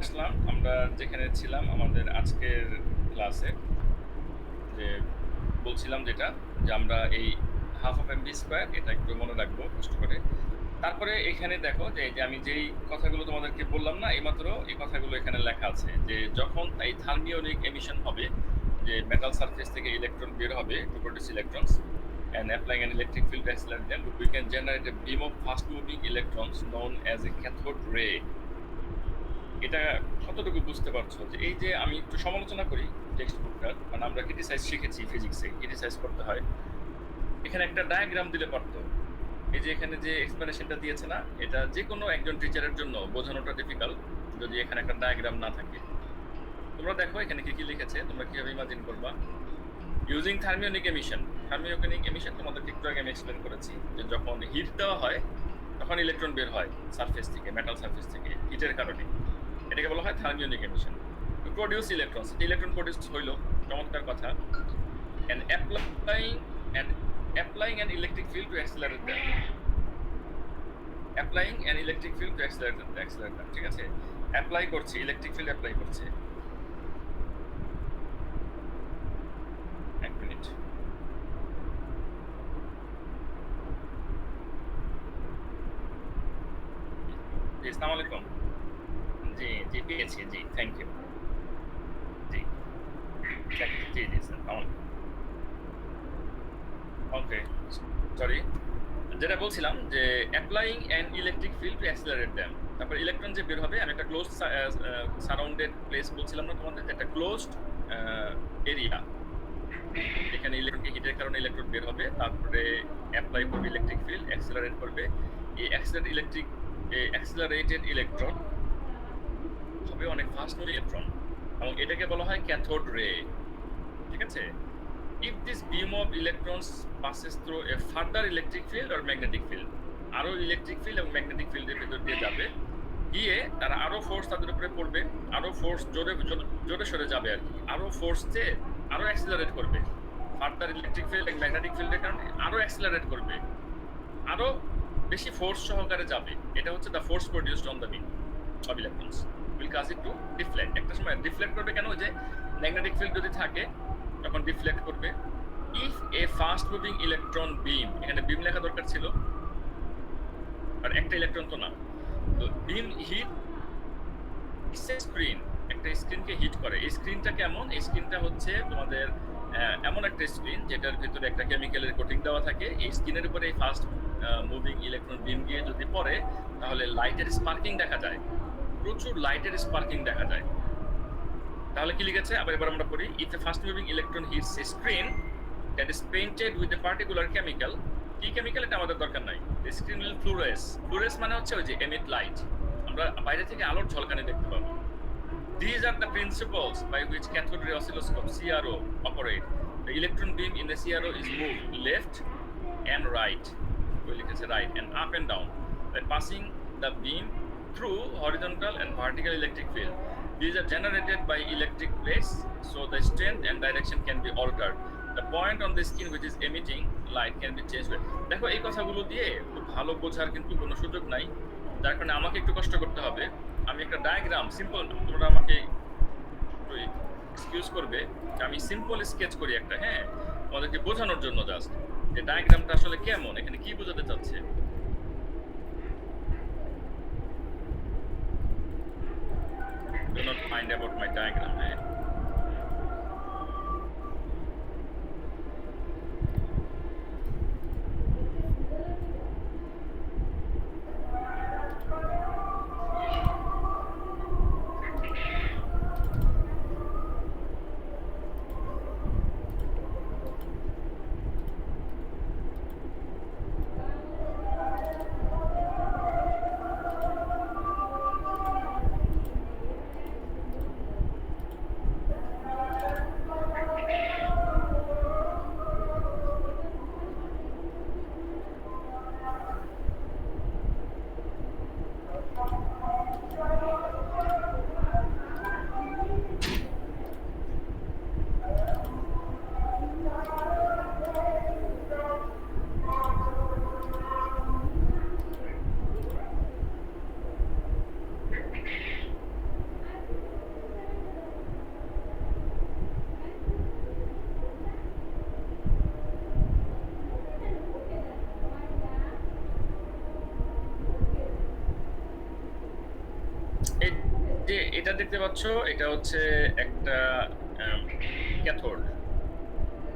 আসলাম আমরা যেখানে ছিলাম আমাদের আজকের ক্লাসে যে বলছিলাম যেটা যে আমরা এই হাফ অফ এমভি স্কোয়ার এটা একটু মনে রাখবো কষ্ট করে। তারপরে এখানে দেখো যে এই যে আমি যেই কথাগুলো তোমাদেরকে বললাম না এইমাত্র, এই কথাগুলো এখানে লেখা আছে যে যখন এই থার্মিওনিক এমিশন হবে, যে মেটাল সারফেস থেকে ইলেকট্রন বের হবে two produce electrons and applying an electric field to accelerate them, we can generate a beam of fast moving electrons known as a cathode ray. এটা কতটুকু বুঝতে পারছো যে এই যে আমি একটু সমালোচনা করি টেক্সট বুকটার, মানে আমরা ক্রিটিসাইজ শিখেছি ফিজিক্সে ক্রিটিসাইজ করতে হয়। এখানে একটা ডায়াগ্রাম দিলে পারতো। এই যে এখানে যে এক্সপ্লেনেশনটা দিয়েছে না, এটা যে কোনো একজন টিচারের জন্য বোঝানোটা ডিফিকাল্ট যদি এখানে একটা ডায়াগ্রাম না থাকে। তোমরা দেখো এখানে কি কি লিখেছে, তোমরা কিভাবে ইমাজিন করবা। ইউজিং থার্মিওনিক এমিশন, থার্মিওনিক এমিশন তোমাদেরকে একটু আগে আমি এক্সপ্লেন করেছি যে যখন হিট দেওয়া হয় তখন ইলেকট্রন বের হয় সারফেস থেকে, মেটাল সারফেস থেকে হিটের কারণে। এটাকে বলা হয় thermionic emission. Produce electrons, electron produce হইলো, চমৎকার কথা। and applying and applying an electric field to accelerate them, applying an electric field to accelerate them, ঠিক আছে, অ্যাপ্লাই করছে ইলেকট্রিক ফিল্ড, অ্যাপ্লাই করছে। এক মিনিট, জি আসসালামু আলাইকুম। জি জি পেয়েছি, জি থ্যাংক ইউ। জি জি জি স্যার, ওকে সরি। যেটা বলছিলাম যে applying an electric field to accelerate them, তারপর ইলেকট্রন যে বের হবে, আমি একটা ক্লোজ সারাউন্ডেড প্লেস বলছিলাম না তোমাদের, একটা ক্লোজড এরিয়া, এখানে ইলেকট্রনকে হিটের কারণে ইলেকট্রন বের হবে, তারপরে অ্যাপ্লাই করবে ইলেকট্রিক ফিল্ড, অ্যাক্সিলারেট করবে। এই অ্যাক্সিলারেটেড ইলেকট্রন হবে অনেক ফাস্ট ইলেকট্রন, এবং এটাকে বলা হয় ক্যাথোড রে, ঠিক আছে। if this beam of electrons passes through a further electric field or magnetic field, আরো ইলেকট্রিক ফিল্ড এবং ম্যাগনেটিক ফিল্ডের ভিতর দিয়ে যাবে, গিয়ে তারা আরো ফোর্স তাদের উপরে পড়বে, আরো ফোর্স জোরে জোরে সরে যাবে আর কি, আরো ফোর্স দিয়ে আরো অ্যাক্সিলারেট করবে, ফার্দার ইলেকট্রিক ফিল্ড এবং ম্যাগনেটিক ফিল্ডের কারণে আরো অ্যাক্সিলারেট করবে, আরো বেশি ফোর্স সহকারে যাবে। এটা হচ্ছে the force produced on the beam of electrons will cause it to deflect. একটা সময় ডিফ্লেক্ট করবে কেন, যে ম্যাগনেটিক ফিল্ড যদি থাকে তখন ডিফ্লেক্ট করবে। If a fast moving electron beam, এখানে বিম লেখা দরকার ছিল, আর একটা ইলেকট্রন তো না, তো বিম হিট স্ক্রিন, একটা স্ক্রিনকে হিট করে। এই স্ক্রিনটা কেমন, এই স্ক্রিনটা হচ্ছে তোমাদের এমন একটা স্ক্রিন যেটার ভিতরে একটা কেমিক্যালের কোটিং দেওয়া থাকে। এই স্ক্রিনের উপরে এই ফাস্ট মুভিং ইলেকট্রন বিম গিয়ে যদি পড়ে, তাহলে লাইটের স্পার্কিং দেখা যায়, প্রচুর লাইটের স্পার্কিং দেখা যায়। তাহলে কি লিখেছে আবার, এবার আমরা পড়ি। If a fast moving electron hits a screen that is painted with a particular chemical, কি কেমিক্যাল এটা আমাদের দরকার নাই, the screen will fluoresce, fluoresce মানে হচ্ছে ওই যে emit light, আমরা বাইরে থেকে আলোর ঝলকানি দেখতে পাবো। These are the principles by which cathode ray oscilloscope CRO operate. The electron beam in the CRO is moved left and right, ওই লিখেছে right and up and down by passing the beam through horizontal and vertical electric field. These are generated by electric plates, so the strength and direction can be altered. The point on the screen which is emitting light can be changed. দেখো এই কথাগুলো দিয়ে খুব ভালো বোঝার কিন্তু কোনো সুযোগ নাই, যার কারণে আমাকে একটু কষ্ট করতে হবে। আমি একটা ডায়াগ্রাম সিম্পল, তোমরা আমাকে একটু এক্সকিউজ করবে, আমি সিম্পল স্কেচ করি একটা, হ্যাঁ, তোমাদেরকে বোঝানোর জন্য জাস্ট যে ডায়াগ্রামটা আসলে কেমন, এখানে কি বোঝাতে চাচ্ছে। Do not mind about my diagram, হ্যাঁ। এটা দেখতে পাচ্ছ, এটা হচ্ছে একটা ক্যাথোড।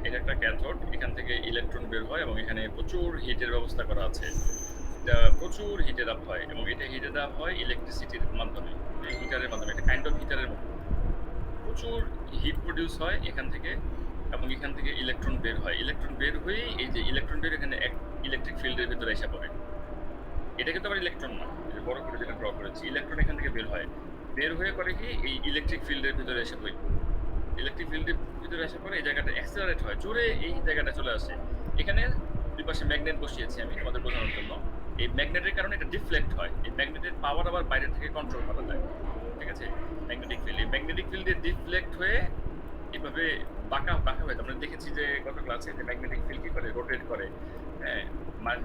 এটা একটা ক্যাথোড। এখান থেকে ইলেকট্রন বের হয় এবং এখানে প্রচুর হিটের ব্যবস্থা করা আছে। এটা প্রচুর হিটেড আপ হয় এবং এটা হিটেড আপ হয় ইলেকট্রিসিটির মাধ্যমে, হিটারের মাধ্যমে। এটা কাইন্ড অফ হিটারের মতো। প্রচুর হিট প্রডিউস হয় এখান থেকে এবং এখান থেকে ইলেকট্রন বের হয়। ইলেকট্রন বের হয়েই এই যে ইলেকট্রন বের এখানে ইলেকট্রিক ফিল্ডের ভিতরে এসে পড়ে। এটা কিন্তু আবার ইলেকট্রন না। এই বড় করে যেটা ড্র করেছি, ইলেকট্রন এখান থেকে বের হয়। বের হয়ে করে কি এই ইলেকট্রিক ফিল্ডের ভিতরে এসে পড়ে। ইলেকট্রিক ফিল্ডের ভিতরে আসার পরে এই জায়গাটা অ্যাক্সেলারেট হয়, জোরে এই জায়গাটা চলে আসে। এখানে দুই পাশে ম্যাগনেট বসিয়েছি আমি তোমাদের বোঝানোর জন্য। এই ম্যাগনেটের কারণে এটা ডিফ্লেক্ট হয়। এই ম্যাগনেটের পাওয়ার আবার বাইরে থেকে কন্ট্রোল করা যায়। ঠিক আছে? ম্যাগনেটিক ফিল্ড, এই ম্যাগনেটিক ফিল্ডে ডিফ্লেক্ট হয়ে এভাবে বাঁকা হয়ে, আমরা দেখেছি যে গত ক্লাসে যে ম্যাগনেটিক ফিল্ড কি করে, রোটেট করে। হ্যাঁ,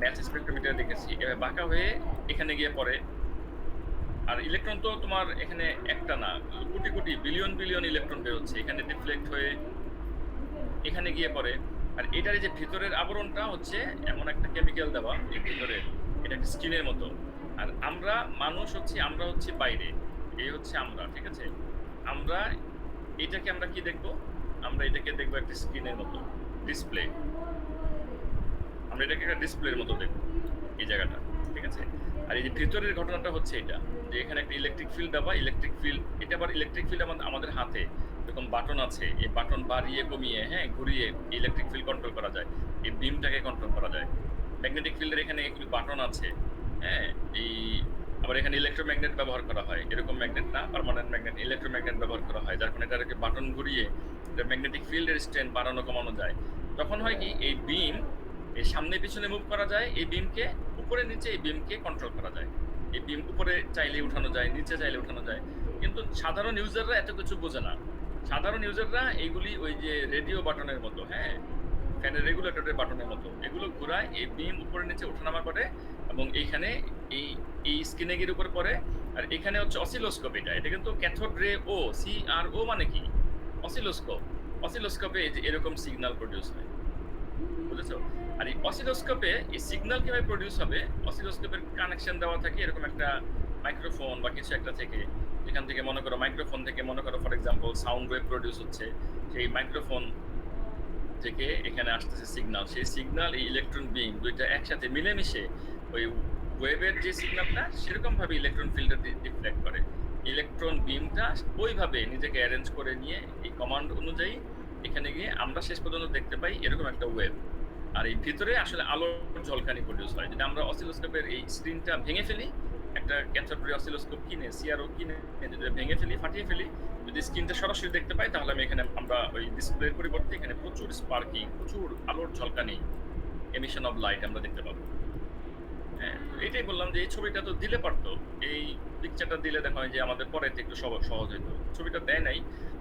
ম্যাচ স্পেক্ট্রোমিটার দেখেছি। এভাবে বাঁকা হয়ে এখানে গিয়ে পড়ে। আর ইলেকট্রন তো তোমার এখানে একটা না, কোটি কোটি বিলিয়ন ইলেকট্রন বের হচ্ছে। এখানে ডিফ্লেক্ট হয়ে এখানে গিয়ে পড়ে। আর এটার এই যে ভিতরের আবরণটা হচ্ছে এমন একটা কেমিক্যাল দেওয়া এই ভিতরে, এটা একটা স্কিনের মতো। আর আমরা হচ্ছে বাইরে, এই হচ্ছে আমরা। ঠিক আছে? আমরা আমরা কি দেখবো? আমরা এটাকে দেখবো একটা স্ক্রিনের মতো, ডিসপ্লে। আমরা এটাকে একটা ডিসপ্লের মতো দেখবো এই জায়গাটা। ঠিক আছে? আর এই যে ভিতরের ঘটনাটা হচ্ছে এটা, যে এখানে একটা ইলেকট্রিক ফিল্ড দেওয়া। ইলেকট্রিক ফিল্ড, এটা আবার ইলেকট্রিক ফিল্ড আমাদের হাতে এরকম বাটন আছে। এই বাটন বাড়িয়ে কমিয়ে, ঘুরিয়ে ইলেকট্রিক ফিল্ড কন্ট্রোল করা যায়। এই বিমটাকে কন্ট্রোল করা যায়। ম্যাগনেটিক ফিল্ডের এখানে এগুলো বাটন আছে। এই আবার এখানে ইলেকট্রোম্যাগনেট ব্যবহার করা হয়। এরকম ম্যাগনেট না, পার্মানেন্ট ম্যাগনেট, ইলেকট্রোম্যাগনেট ব্যবহার করা হয়, যার কারণে এটাকে বাটন ঘুরিয়ে ম্যাগনেটিক ফিল্ডের স্ট্রেন্থ বাড়ানো কমানো যায়। তখন হয় কি, এই বিম এই সামনে পিছনে মুভ করা যায়। এই বিমকে উপরে নিচে এই বিমকে কন্ট্রোল করা যায়। এই বিম উপরে চাইলে উঠানো যায়, নিচে চাইলে উঠানো যায়। কিন্তু সাধারণ ইউজাররা এত কিছু বোঝে না। সাধারণ ইউজাররা এইগুলি ওই যে রেডিও বাটনের মতো, ফ্যানের রেগুলেটরের বাটনের মতো, এগুলো ঘুরায়। এই বিম উপরে নিচে ওঠানামা করে এবং এইখানে এই স্কিনেগের উপর পড়ে। আর এখানে হচ্ছে অসিলোস্কোপ। এটা কিন্তু ক্যাথোড রে ও, CRO মানে কি? অসিলোস্কোপ। অসিলোস্কোপে এই যে এরকম সিগন্যাল প্রডিউস হয়, বুঝেছো? আর এই অসিলোস্কোপে এই সিগন্যাল কিভাবে প্রডিউস হবে, অসিলোস্কোপের কানেকশন দেওয়া থাকে এরকম একটা মাইক্রোফোন বা কিছু একটা থেকে, যেখান থেকে মনে করো মাইক্রোফোন থেকে মনে করো for example sound wave produce হচ্ছে। সেই মাইক্রোফোন থেকে এখানে আসতেছে সিগন্যাল। সেই সিগন্যাল এই ইলেকট্রন বিম দুইটা একসাথে মিলেমিশে ওই ওয়েভের যে সিগন্যালটা সেরকম ভাবে ইলেকট্রন ফিল্ডে ডিফ্লেক্ট করে। ইলেকট্রন বিমটা ওইভাবে নিজেকে অ্যারেঞ্জ করে নিয়ে এই কমান্ড অনুযায়ী এখানে গিয়ে আমরা শেষ পর্যন্ত দেখতে পাই এরকম একটা ওয়েভ। আর এই ভিতরে আসলে আলোর ঝলকানি প্রডিউস হয়। যদি আমরা অসিলোস্কোপের এই স্ক্রিনটা ভেঙে ফেলি, একটা ক্যাথোড রে অসিলোস্কোপ কিনে, CRO কিনে যদি ভেঙে ফেলি, ফাটিয়ে ফেলি, যদি স্ক্রিনটা সরাসরি দেখতে পাই, তাহলে আমরা ওই ডিসপ্লের পরিবর্তে এখানে প্রচুর স্পার্কিং, প্রচুর আলোর ঝলকানি, এমিশন অফ লাইট আমরা দেখতে পাবো। এটাই বললাম যে এই ছবিটা তো দিলে পারতো, এই পিকচারটা দিলে দেখা হয় যে আমাদের পরে একটু সহজ হতো। ছবিটা দেয় নাই,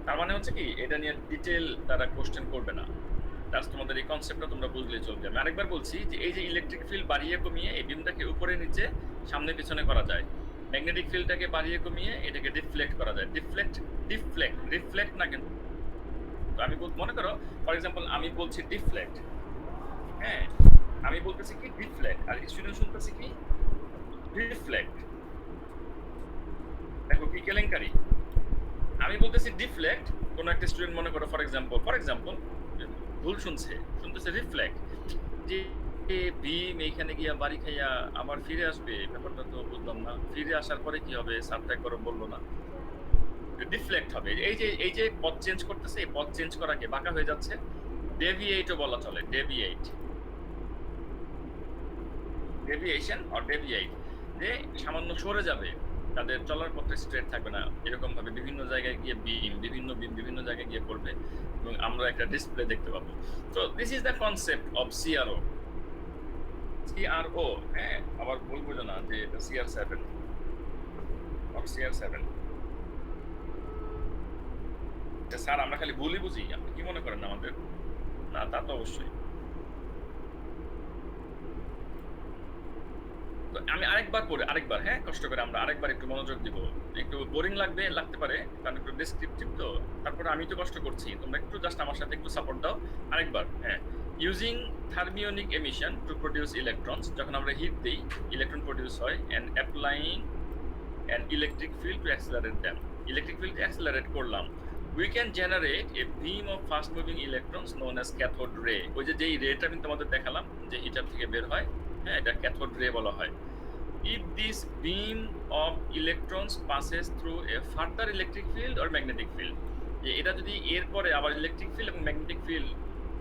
তার মানে হচ্ছে কি এটা নিয়ে ডিটেল তারা কোশ্চেন করবে না। জাস্ট তোমাদের এই কনসেপ্টটা তোমরা বুঝলেই চলবে। আমি আরেকবার বলছি যে এই যে ইলেকট্রিক ফিল্ড বাড়িয়ে কমিয়ে এই বিমটাকে উপরে নিচে সামনে পিছনে করা যায়। ম্যাগনেটিক ফিল্ডটাকে বাড়িয়ে কমিয়ে এটাকে ডিফ্লেক্ট করা যায়। রিফ্লেক্ট না, কিন্তু আমি মনে করো ফর এক্সাম্পল আমি বলছি ডিফ্লেক্ট, আমি বলতেছি কি ডিফ্লেক্ট, আর স্টুডেন্ট শুনতেছি কি রিফ্লেক্ট। দেখো কি কেলেঙ্কারি। আমি বলতেছি ডিফ্লেক্ট, কোন একটা স্টুডেন্ট মনে করো ফর এক্সাম্পল ভুল শুনতেছে রিফ্লেক্ট, যে বিম এইখানে গিয়া বাড়ি খাইয়া আবার ফিরে আসবে, ব্যাপারটা তো বুঝলাম না। ফিরে আসার পরে কি হবে, স্যারটা একবার বললো না। ডিফ্লেক্ট হবে, এই যে পথ চেঞ্জ করতেছে, এই পথ চেঞ্জ করাকে বাঁকা হয়ে যাচ্ছে ডেভিয়েটও বলা চলে। ডেভিয়েশন অর ডেভিয়েট, যে সামান্য সরে যাবে, তাদের চলার পথে স্ট্রেট থাকবে না। এরকম ভাবে বিভিন্ন জায়গায় গিয়ে বিভিন্ন জায়গায় গিয়ে পড়বে এবং আমরা একটা ডিসপ্লে দেখতে পাবো। তো this is the concept of CRO। আবার ভুল বুঝো না যে এটা CR7 অর CR7। স্যার আমরা খালি ভুলই বুঝি, আপনি কি মনে করেন আমাদের? না, তা তো অবশ্যই। আমি আরেকবার কষ্ট করে আমরা আরেকবার একটু মনোযোগ দিব। একটু বোরিং লাগতে পারে, কারণ একটু ডেসক্রিপটিভ তো। তারপরে আমি তো কষ্ট করছি, তোমরা একটু জাস্ট আমার সাথে একটু সাপোর্ট দাও। আরেকবার, using thermionic emission to produce electrons, যখন আমরা হিট দিই ইলেকট্রন প্রডিউস হয়, and applying an electric field to accelerate them. Electric field accelerate করলাম, we can generate a beam of fast moving electrons known as cathode ray. ওই যে যেই রেটা আমি তোমাদের দেখালাম যে হিটার থেকে বের হয়, হ্যাঁ, এটা ক্যাথোড রে বলা হয়। If this beam of electrons passes through a further electric field or magnetic field, যে এটা যদি এর পরে আবার ইলেকট্রিক ফিল্ড এবং ম্যাগনেটিক ফিল্ড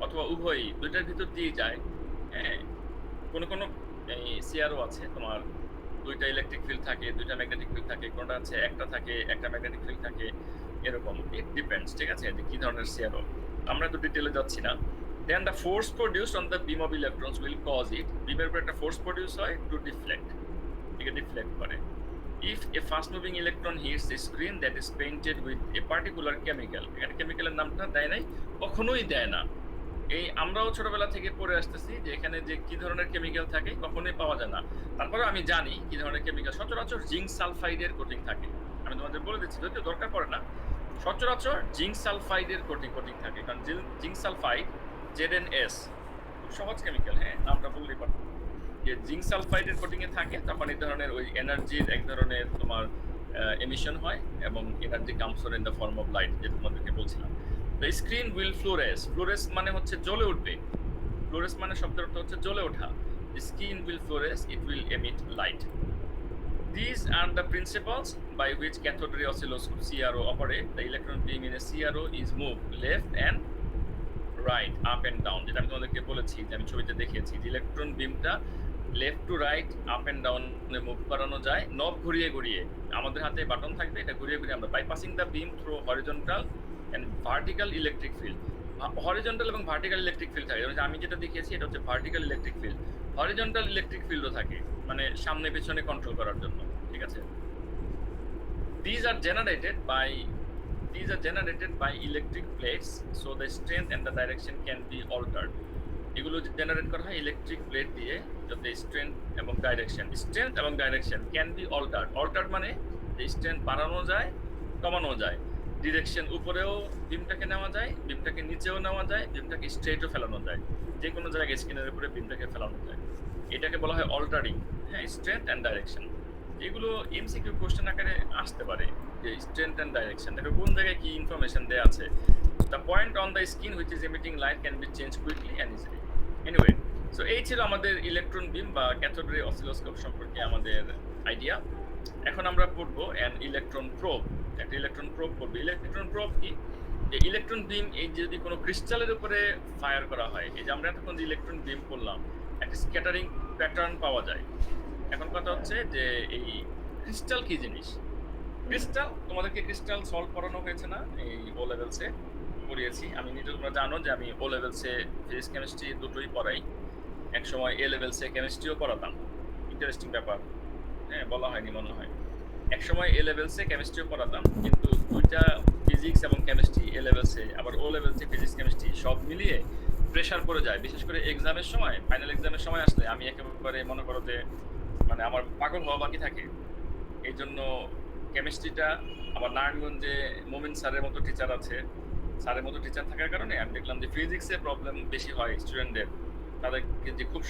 অথবা উভয়ই দুইটার ভিতর দিয়ে যায়, হ্যাঁ, কোনো এই সিআরও আছে তোমার দুইটা ইলেকট্রিক ফিল্ড থাকে, দুইটা ম্যাগনেটিক ফিল্ড থাকে, কোনটা আছে একটা থাকে, একটা ম্যাগনেটিক ফিল্ড থাকে, এরকম ইট ডিপেন্ডস, ঠিক আছে, যে কি ধরনের সিআরও। আমরা তো ডিটেইলে যাচ্ছি না। Then the force produced on the beam of electrons will cause it, beamer উপর একটা ফোর্স প্রডিউস হয় to deflect, এটাকে ডিফ্লেক্ট করে। If a fast moving electron hits a screen that is painted with a particular chemical, এখানে কেমিক্যালের নামটা দেয় নাই, কখনোই দেয় না। এই আমরাও ছোটবেলা থেকে পড়ে আসতেছি যে এখানে যে কি ধরনের কেমিক্যাল থাকে কখনোই পাওয়া যায় না। তারপরেও আমি জানি কি ধরনের কেমিক্যাল। সচরাচর জিঙ্ক সালফাইডের কোটিং থাকে, আমি তোমাদের বলে দিচ্ছি, যদিও দরকার পড়ে না। সচরাচর জিঙ্ক সালফাইডের কোটিং থাকে, কারণ জিঙ্ক সালফাইড ZnS খুব সহজ কেমিক্যাল, হ্যাঁ, আমরা বললেই পারবো যে জিঙ্ক সালফাইডের কোটিং এ থাকে, তখন এই ধরনের ওই এনার্জির এক ধরনের তোমার এমিশন হয় এবং energy comes in the form of light, যেটা তোমাদেরকে বলছিলাম। The screen will fluoresce. Fluoresce মানে হচ্ছে জ্বলে উঠবে। Fluoresce মানে শব্দের অর্থ হচ্ছে জ্বলে ওঠা। The screen will fluoresce, it will emit light. These are the principles by which cathode ray oscilloscope CRO operate. The electron beam in a CRO is moved left and right, up and down. যেটা আমি তোমাদেরকে বলেছি, যে আমি ছবিতে দেখিয়েছি, যে electron বিমটা left to right, up and down move করানো যায় নব ঘুরিয়ে ঘুরিয়ে। আমাদের হাতে বাটন থাকবে, এটা ঘুরিয়ে ঘুরিয়ে আমরা bypassing the beam through horizontal and vertical electric field. Horizontal এবং ভার্টিক্যাল ইলেকট্রিক ফিল্ড থাকে, আমি যেটা দেখিয়েছি এটা হচ্ছে vertical electric field. Horizontal electric ফিল্ডও থাকে, মানে সামনে পেছনে কন্ট্রোল করার জন্য, ঠিক আছে। These are generated by electric plates, so the strength and the direction can be altered. এগুলো জেনারেট করা হয় ইলেকট্রিক প্লেট দিয়ে, যাতে স্ট্রেংথ এবং ডাইরেকশন ক্যান বি অল্টার্ড মানে যে স্ট্রেংথ বাড়ানো যায়, কমানো যায়, ডিরেকশন উপরেও বিমটাকে নেওয়া যায়, বিমটাকে নিচেও নেওয়া যায়, বিমটাকে স্ট্রেটও ফেলানো যায়, যে কোনো জায়গায় স্ক্রিনের উপরে বিমটাকে ফেলানো যায়। এটাকে বলা হয় অল্টারিং, হ্যাঁ, স্ট্রেংথ অ্যান্ড ডাইরেকশন। এগুলো এমসিকিউ কোশ্চেন আকারে আসতে পারে, যে স্ট্রেংথ অ্যান্ড ডাইরেকশন দেখো কোন জায়গায় কি ইনফরমেশন দেয়া আছে। The point on the skin which is emitting light can be changed quickly and easily. Anyway, so এই ছিল আমাদের ইলেকট্রন বিম বা ক্যাথোড রে অসিলোস্কোপ সম্পর্কে আমাদের আইডিয়া। এখন আমরা পড়বো an electron probe, একটা ইলেকট্রন প্রোব পড়বো। ইলেকট্রন প্রোব কি? যে ইলেকট্রন বিম এই যদি কোনো ক্রিস্টালের উপরে ফায়ার করা হয়, এই যে আমরা এতক্ষণ যে ইলেকট্রন বিম করলাম, একটা স্ক্যাটারিং প্যাটার্ন পাওয়া যায়। এখন কথা হচ্ছে যে এই ক্রিস্টাল কি জিনিস? ক্রিস্টাল, তোমাদেরকে ক্রিস্টাল সলভ করানো হয়েছে না এই ও লেভেলসে? পড়িয়েছি আমি নিজে, তোমরা জানো যে আমি ও লেভেলসে ফিজিক্স কেমিস্ট্রি দুটোই পড়াই। এক সময় এ লেভেলসে কেমিস্ট্রিও পড়াতাম, ইন্টারেস্টিং ব্যাপার, হ্যাঁ, বলা হয়নি মনে হয়। এক সময় এ লেভেলসে কেমিস্ট্রিও পড়াতাম, কিন্তু দুইটা ফিজিক্স এবং কেমিস্ট্রি এ লেভেলসে, আবার ও লেভেলসে ফিজিক্স কেমিস্ট্রি সব মিলিয়ে প্রেশার পড়ে যায়, বিশেষ করে এক্সামের সময়, ফাইনাল এক্সামের সময় আসলে আমি একেবারে মনে করো যে মানে আমার পাগল হওয়া বাকি থাকে। এই জন্য কেমিস্ট্রিটা, আবার নারায়ণগঞ্জে মোমিন স্যারের মতো টিচার আছে, স্যারের মতো টিচার থাকার কারণে আমি দেখলাম যে ফিজিক্সে প্রবলেম বেশি হয় স্টুডেন্টদের। তাদেরকে যে খুব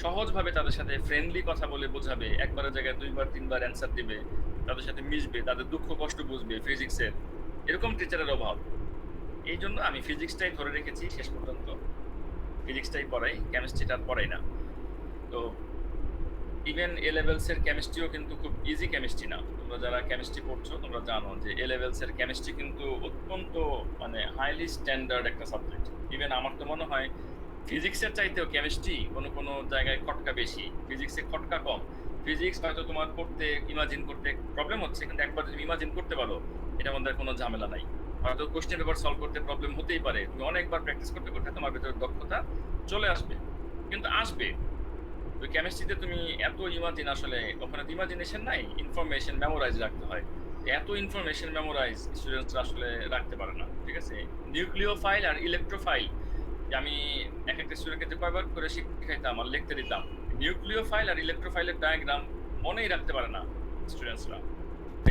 সহজভাবে তাদের সাথে ফ্রেন্ডলি কথা বলে বোঝাবে, একবারের জায়গায় 2বার 3বার অ্যান্সার দিবে, তাদের সাথে মিশবে, তাদের দুঃখ কষ্ট বুঝবে ফিজিক্সের, এরকম টিচারের অভাব। এই জন্য আমি ফিজিক্সটাই ধরে রেখেছি শেষ পর্যন্ত, ফিজিক্সটাই পড়াই, কেমিস্ট্রিটা পড়াই না। তো ইভেন এ লেভেলসের কেমিস্ট্রিও কিন্তু খুব ইজি কেমিস্ট্রি না। তোমরা যারা কেমিস্ট্রি পড়ছো তোমরা জানো যে এ লেভেলসের কেমিস্ট্রি কিন্তু অত্যন্ত মানে হাইলি স্ট্যান্ডার্ড একটা সাবজেক্ট। ইভেন আমার তো মনে হয় ফিজিক্সের চাইতেও কেমিস্ট্রি কোনো জায়গায় খটকা বেশি, ফিজিক্সে খটকা কম। ফিজিক্স হয়তো তোমার পড়তে ইমাজিন করতে প্রবলেম হচ্ছে, কিন্তু একবার যদি ইমাজিন করতে পারো এটার মধ্যে কোনো ঝামেলা নাই। হয়তো কোশ্চেন পেপার সলভ করতে প্রবলেম হতেই পারে, তুমি অনেকবার প্র্যাকটিস করতে করতে তোমার ভেতরে দক্ষতা চলে আসবে, কিন্তু আসবে। ওই কেমিস্ট্রিতে তুমি এত ইমাজিন, আসলে ওখানে তো ইমাজিনেশন নাই, ইনফরমেশন মেমোরাইজ রাখতে হয়। এত ইনফরমেশন মেমোরাইজ স্টুডেন্টসরা আসলে রাখতে পারে না, ঠিক আছে। নিউক্লিওফাইল আর ইলেকট্রোফাইল, আমি এক একটা স্টুডেন্টকে যে কয়বার করে শিখাইতাম আর লিখতে দিতাম, নিউক্লিওফাইল আর ইলেকট্রোফাইলের ডায়াগ্রাম মনেই রাখতে পারে না স্টুডেন্টসরা।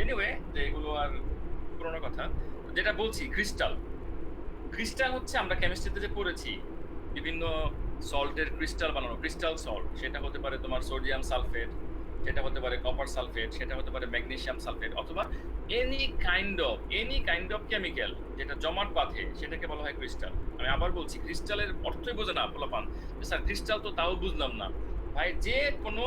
এনিওয়ে, যে এগুলো আর পুরোনো কথা। যেটা বলছি, ক্রিস্টাল হচ্ছে আমরা কেমিস্ট্রিতে যে পড়েছি বিভিন্ন সল্টের ক্রিস্টাল বানানো, ক্রিস্টাল সল্ট, সেটা হতে পারে তোমার সোডিয়াম সালফেট, সেটা হতে পারে কপার সালফেট, সেটা হতে পারে ম্যাগনেসিয়াম সালফেট অথবা এনি কাইন্ড অফ কেমিক্যাল যেটা জমাট বাঁধে সেটাকে বলা হয় ক্রিস্টাল। আমি আবার বলছি ক্রিস্টালের অর্থই বোঝে না পোলাপান। যে স্যার ক্রিস্টাল তো তাও বুঝলাম না। ভাই যেকোনো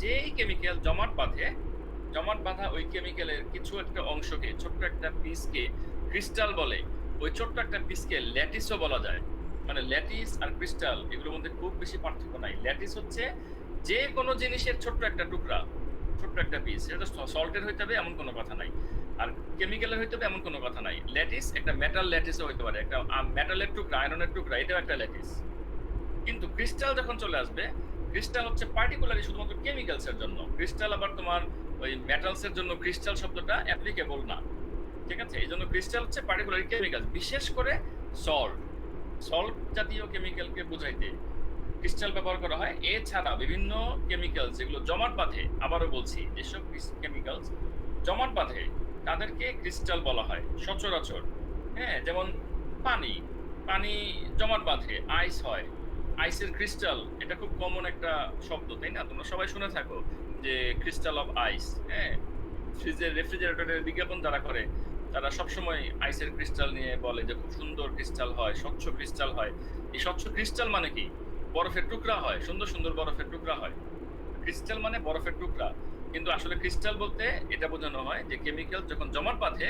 যেই কেমিক্যাল জমাট বাঁধা ওই কেমিক্যালের কিছু একটা অংশকে, ছোট্ট একটা পিসকে ক্রিস্টাল বলে। ওই ছোট্ট একটা পিসকে ল্যাটিসও বলা যায়। মানে ল্যাটিস আর ক্রিস্টাল এগুলোর মধ্যে খুব বেশি পার্থক্য নাই। ল্যাটিস হচ্ছে যেকোনো জিনিসের ছোট্ট একটা টুকরা, ছোট্ট একটা পিস। সেটা সল্টের হইতে হবে এমন কোনো কথা নাই। আর কেমিক্যালের হইতে হবে এমন কোনো কথা নাই। ল্যাটিস একটা মেটাল ল্যাটিসও হইতে পারে। একটা মেটালের টুকরা, আয়রনের টুকরা এটাও একটা ল্যাটিস। কিন্তু ক্রিস্টাল যখন চলে আসবে, ক্রিস্টাল হচ্ছে পার্টিকুলারলি শুধুমাত্র কেমিক্যালস এর জন্য। ক্রিস্টাল আবার তোমার ওই মেটালস এর জন্য ক্রিস্টাল শব্দটা অ্যাপ্লিকেবল না। ঠিক আছে? এইজন্য ক্রিস্টাল হচ্ছে পার্টিকুলারলি কেমিক্যাল। বিশেষ করে সল্ট। সল্ট জাতীয় কেমিক্যালকে বুঝাইতে ক্রিস্টাল ব্যবহার করা হয়। এছাড়া বিভিন্ন কেমিক্যালস যেগুলো জমাট বাঁধে, আবারও বলছি যেসব কেমিক্যালস জমাট বাঁধে তাদেরকে ক্রিস্টাল বলা হয় সচরাচর। হ্যাঁ? যেমন পানি, পানি জমাট বাঁধে, আইস হয়। আইসের ক্রিস্টাল এটা খুব কমন একটা শব্দ, তাই না? তোমরা সবাই শুনে থাকো যে ক্রিস্টাল অফ আইস, হ্যাঁ? রেফ্রিজারেটরের বিজ্ঞাপন যারা করে তারা সবসময় আইসের ক্রিস্টাল নিয়ে বলে যে খুব সুন্দর ক্রিস্টাল হয়, স্বচ্ছ ক্রিস্টাল হয়। এই স্বচ্ছ ক্রিস্টাল মানে কি? বরফের টুকরা হয়, সুন্দর, সুন্দর বরফের টুকরা হয়। ক্রিস্টাল মানে বরফের টুকরা। কিন্তু আসলে ক্রিস্টাল বলতে এটা বোঝানো হয় যে কেমিক্যাল যখন জমাট বাঁধে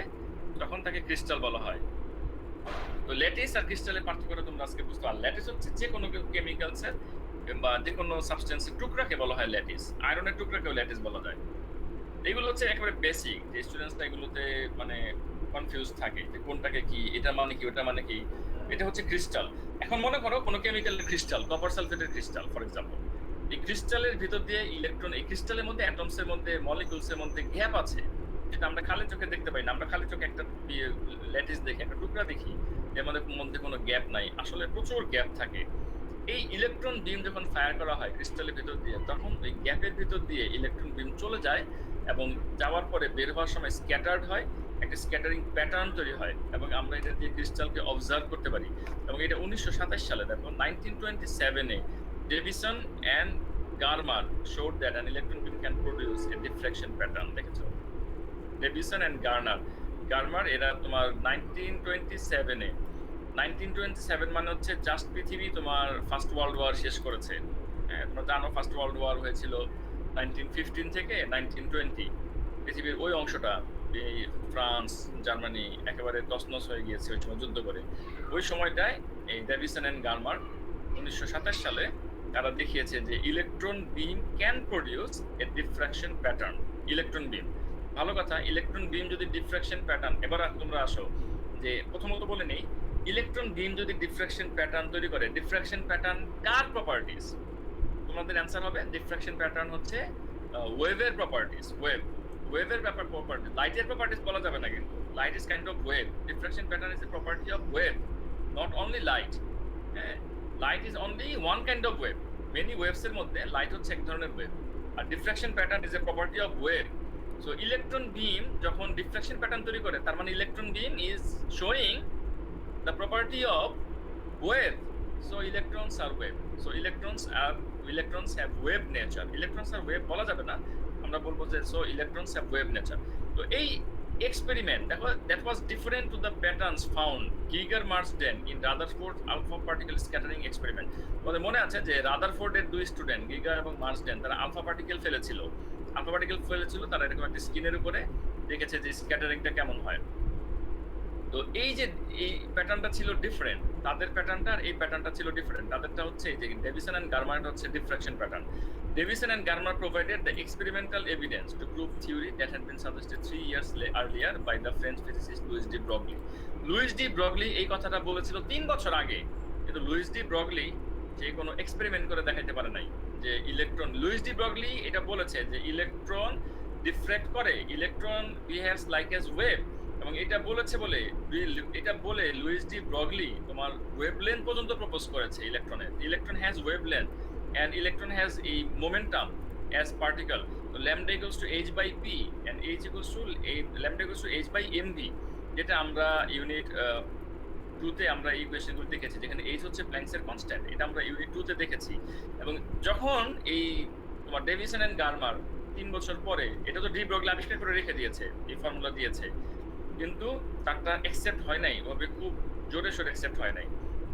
তখন তাকে ক্রিস্টাল বলা হয়। তো ল্যাটিস আর ক্রিস্টালের পার্থক্যটা তোমরা আজকে বুঝতে পারলে। ল্যাটিস হচ্ছে যেকোনো কেমিক্যালস এর বা যেকোনো সাবস্টেন্স এর টুকরাকে বলা হয় ল্যাটিস। আয়রনের টুকরাকেও ল্যাটিস বলা যায়। এগুলো হচ্ছে একেবারে বেসিক যে স্টুডেন্টসরা এগুলোতে মানে কনফিউজ থাকে যে কোনটাকে কি, এটা মানে কি, ওটা মানে কি। এটা হচ্ছে ক্রিস্টাল। এখন মনে করো কোন কেমিক্যালের ক্রিস্টাল, কপার সালফেটের ক্রিস্টাল ফর এক্সাম্পল। এই ক্রিস্টালের ভিতর দিয়ে ইলেকট্রন, এই ক্রিস্টালের মধ্যে অ্যাটমস এর মধ্যে, মলিকিউলস এর মধ্যে গ্যাপ আছে। যেটা আমরা খালি চোখে দেখতে পাই না। আমরা খালি চোখে একটা ল্যাটিস দেখি, একটা টুকরা দেখি। এর মধ্যে কোনো গ্যাপ নাই। আসলে প্রচুর গ্যাপ থাকে। এই ইলেকট্রন বিম যখন ফায়ার করা হয় ক্রিস্টালের ভিতর দিয়ে, তখন ওই গ্যাপের ভিতর দিয়ে ইলেকট্রন বিম চলে যায় এবং যাওয়ার পরে বের হওয়ার সময় স্ক্যাটার্ড হয়, একটা স্ক্যাটারিং প্যাটার্ন তৈরি হয় এবং আমরা এটা দিয়ে ক্রিস্টালকে অবজার্ভ করতে পারি। এবং এটা 1927 সালে, দেখো 1927 এ Davisson and Germer showed that an electron beam can produce a diffraction pattern। দেখেছো? ডেভিসন অ্যান্ড গারমার এরা তোমার 1927 এ, 1927 মানে হচ্ছে জাস্ট পৃথিবী তোমার ফার্স্ট ওয়ার্ল্ড ওয়ার শেষ করেছে। হ্যাঁ, তোমরা জানো ফার্স্ট ওয়ার্ল্ড ওয়ার হয়েছিল 1915 থেকে 1920। পৃথিবীর ওই অংশটা এই ফ্রান্স, জার্মানি একেবারে তছনছ হয়ে গিয়েছে ওই সময় যুদ্ধ করে। ওই সময়টায় এই ডেভিসন অ্যান্ড গারমার 1927 সালে তারা দেখিয়েছে যে electron beam can produce a diffraction pattern. Electron beam, ভালো কথা। ইলেকট্রন বিম যদি ডিফ্রাকশন প্যাটার্ন, এবার তোমরা আসো যে প্রথমত বলে নেই, ইলেকট্রন বিম যদি ডিফ্রাকশন প্যাটার্ন তৈরি করে, ডিফ্রাকশন প্যাটার্ন কার প্রপার্টিজ? তোমাদের অ্যান্সার হবে ডিফ্রাকশন প্যাটার্ন হচ্ছে ওয়েভের প্রপার্টিজ। ওয়েভের ব্যাপার প্রপার্টি, লাইটের প্রপার্টিজ বলা যাবে না কিন্তু। Light is kind of wave. Diffraction pattern is a property of wave, not only light. হ্যাঁ, light is only one kind of wave. Many waves এর মধ্যে লাইট হচ্ছে এক ধরনের ওয়েভ। আর diffraction pattern is a property of wave. So electron beam যখন diffraction pattern তৈরি করে, তার মানে electron beam is showing the property of wave. So electrons are wave. So electrons have wave nature. Electrons are wave বলা যাবে না, আমরা বলবো যে so electrons have wave nature. তো এই এক্সপেরিমেন্ট দেখো, that was different to the patterns found Geiger-Marsden in Rutherford alpha particle scattering experiment। তোমাদের মনে আছে যে রাদারফোর্ডের দুই স্টুডেন্ট গিগার এবং মার্সডেন, তারা আলফা পার্টিকেল ফেলেছিল। তারা এরকম একটা স্কিনের উপরে দেখেছে যে স্ক্যাটারিংটা কেমন হয়। তো এই যে এই প্যাটার্নটা ছিল ডিফারেন্ট, তাদের প্যাটার্নটা আর এই প্যাটার্নটা ছিল ডিফারেন্ট। তাদেরটা হচ্ছে এই যে ডেভিসন এন্ড গারমার হচ্ছে diffraction pattern. Davisson and Germer provided the experimental evidence to prove theory that had been suggested 3 years earlier by the French physicist Louis de Broglie। Louis de Broglie এই কথাটা বলেছিল 3 বছর আগে, কিন্তু Luis de Broglie যে কোনো experiment করে দেখাইতে পারে নাই যে ইলেকট্রন। লুইস ডি ব্রগলি এটা বলেছে যে ইলেকট্রন ডিফ্র্যাক্ট করে, electron behaves like as wave. এবং এটা বলে লুইস ডি ব্রগলি তোমার ওয়েভলেন্থ পর্যন্ত প্রপোজ করেছে ইলেকট্রনের। Electron has wavelength and electron has a momentum as particle, so lambda equals to h by p and h equals to lambda equals to h by mv, যেটা আমরা unit 2 তে আমরা এই ইকুয়েশনগুলো দেখেছি, যেখানে h হচ্ছে প্ল্যাঙ্কসের কনস্ট্যান্ট। এটা আমরা ইউনিট 2 তে দেখেছি। এবং যখন এই তোমার ডেভিসন এন্ড গার্মার 3 বছর পরে এটা তো ডি ব্রগলি আবিষ্কার করে রেখে দিয়েছে, এই ফর্মুলা দিয়েছে, কিন্তু তারটা অ্যাকসেপ্ট হয় নাই, ওভাবে খুব জোরে সোরে অ্যাকসেপ্ট হয় নাই।